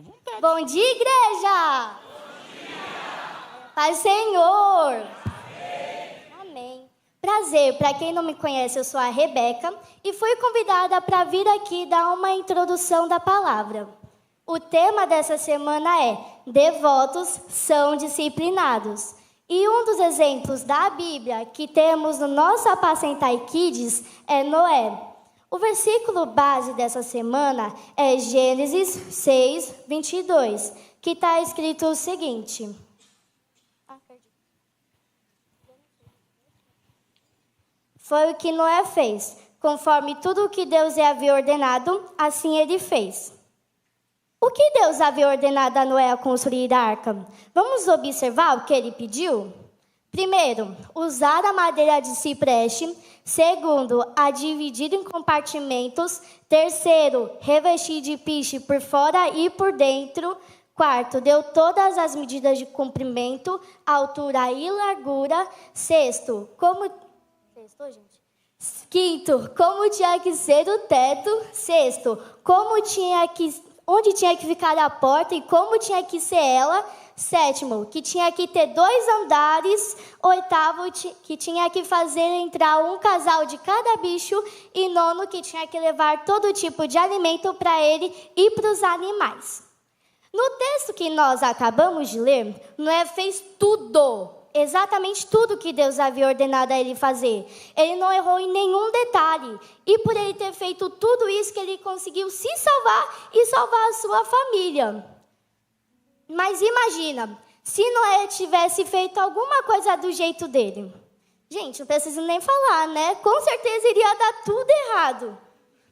À vontade. Bom dia, igreja! Bom dia! Paz, Senhor! Amém. Prazer, para quem não me conhece, eu sou a Rebeca e fui convidada para vir aqui dar uma introdução da palavra. O tema dessa semana é Devotos são disciplinados. E um dos exemplos da Bíblia que temos no nosso Apacentai Kids é Noé. O versículo base dessa semana é Gênesis 6, 22, que está escrito o seguinte. Foi o que Noé fez. Conforme tudo o que Deus lhe havia ordenado, assim ele fez. O que Deus havia ordenado a Noé a construir a arca? Vamos observar o que ele pediu? Primeiro, usar a madeira de cipreste. Segundo, a dividir em compartimentos. Terceiro, revestir de piche por fora e por dentro. Quarto, deu todas as medidas de comprimento, altura e largura. Sexto, Quinto, como tinha que ser o teto. Sexto, onde tinha que ficar a porta e como tinha que ser ela. Sétimo, que tinha que ter 2 andares. Oitavo, que tinha que fazer entrar um casal de cada bicho. E nono, que tinha que levar todo tipo de alimento para ele e para os animais. No texto que nós acabamos de ler, Noé fez tudo. Exatamente tudo que Deus havia ordenado a ele fazer. Ele não errou em nenhum detalhe. E por ele ter feito tudo isso, que ele conseguiu se salvar e salvar a sua família. Mas imagina, se Noé tivesse feito alguma coisa do jeito dele. Gente, não preciso nem falar, né? Com certeza iria dar tudo errado.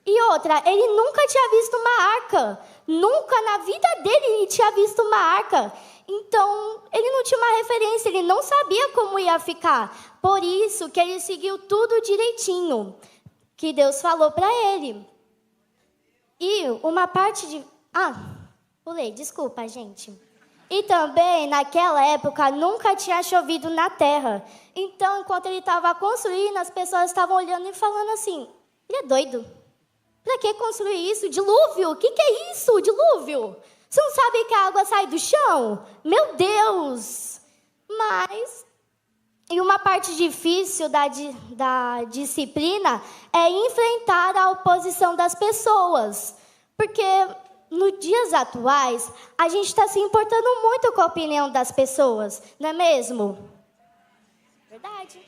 E outra, ele nunca tinha visto uma arca. Nunca na vida dele ele tinha visto uma arca. Então, ele não tinha uma referência, ele não sabia como ia ficar. Por isso que ele seguiu tudo direitinho que Deus falou para ele. E uma parte de... pulei, desculpa, gente. E também, naquela época, nunca tinha chovido na terra. Então, enquanto ele estava construindo, as pessoas estavam olhando e falando assim, ele é doido. Para que construir isso? Dilúvio? O que é isso? Dilúvio? Você não sabe que a água sai do chão? Meu Deus! E uma parte difícil da disciplina é enfrentar a oposição das pessoas. Porque nos dias atuais, a gente está se importando muito com a opinião das pessoas, não é mesmo? Verdade.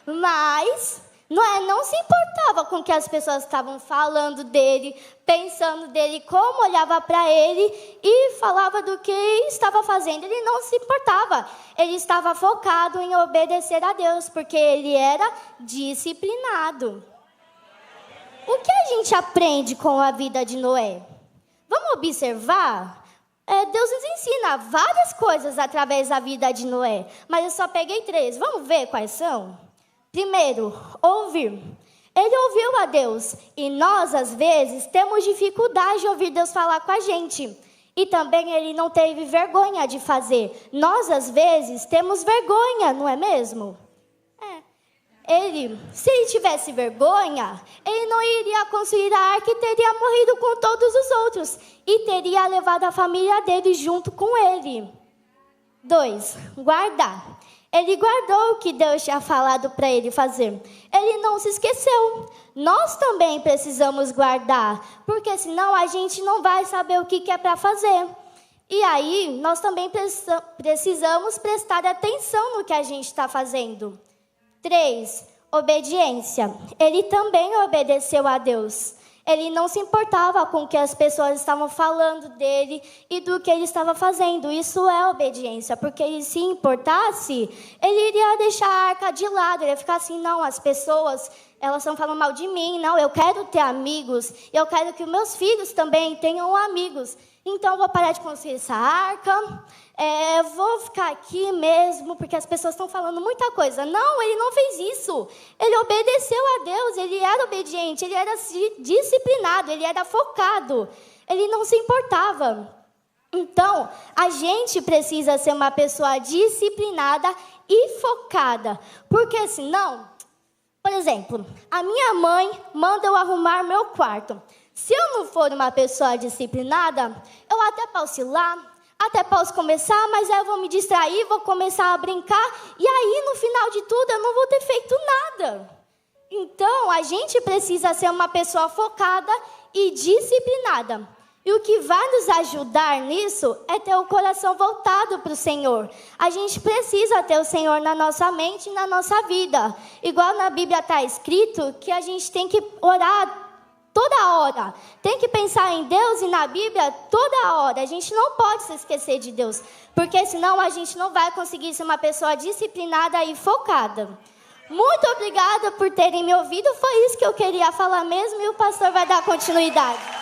Mas Noé não se importava com o que as pessoas estavam falando dele, pensando dele, como olhava para ele e falava do que estava fazendo. Ele não se importava. Ele estava focado em obedecer a Deus, porque ele era disciplinado. O que a gente aprende com a vida de Noé? Vamos observar? Deus nos ensina várias coisas através da vida de Noé, mas eu só peguei 3. Vamos ver quais são? Primeiro, ouvir. Ele ouviu a Deus e nós, às vezes, temos dificuldade de ouvir Deus falar com a gente. E também ele não teve vergonha de fazer. Nós, às vezes, temos vergonha, não é mesmo? Se ele tivesse vergonha, ele não iria construir a arca e teria morrido com todos os outros. E teria levado a família dele junto com ele. 2, guardar. Ele guardou o que Deus tinha falado para ele fazer. Ele não se esqueceu. Nós também precisamos guardar, porque senão a gente não vai saber o que é para fazer. E aí, nós também precisamos prestar atenção no que a gente está fazendo. 3, obediência. Ele também obedeceu a Deus. Ele não se importava com o que as pessoas estavam falando dele e do que ele estava fazendo. Isso é obediência, porque ele se importasse, ele iria deixar a arca de lado. Ele ia ficar assim, não, as pessoas, elas estão falando mal de mim. Não, eu quero ter amigos. Eu quero que os meus filhos também tenham amigos. Então, eu vou parar de construir essa arca. Vou ficar aqui mesmo, porque as pessoas estão falando muita coisa. Não, ele não fez isso. Ele obedeceu a Deus, ele era obediente, ele era disciplinado, ele era focado. Ele não se importava. Então, a gente precisa ser uma pessoa disciplinada e focada. Porque senão, por exemplo, a minha mãe manda eu arrumar meu quarto. Se eu não for uma pessoa disciplinada, eu até posso ir lá, até posso começar, mas aí eu vou me distrair, vou começar a brincar, e aí, no final de tudo, eu não vou ter feito nada. Então, a gente precisa ser uma pessoa focada e disciplinada. E o que vai nos ajudar nisso é ter o coração voltado para o Senhor. A gente precisa ter o Senhor na nossa mente e na nossa vida. Igual na Bíblia está escrito que a gente tem que orar toda hora. Tem que pensar em Deus e na Bíblia toda hora. A gente não pode se esquecer de Deus, porque senão a gente não vai conseguir ser uma pessoa disciplinada e focada. Muito obrigada por terem me ouvido. Foi isso que eu queria falar mesmo e o pastor vai dar continuidade.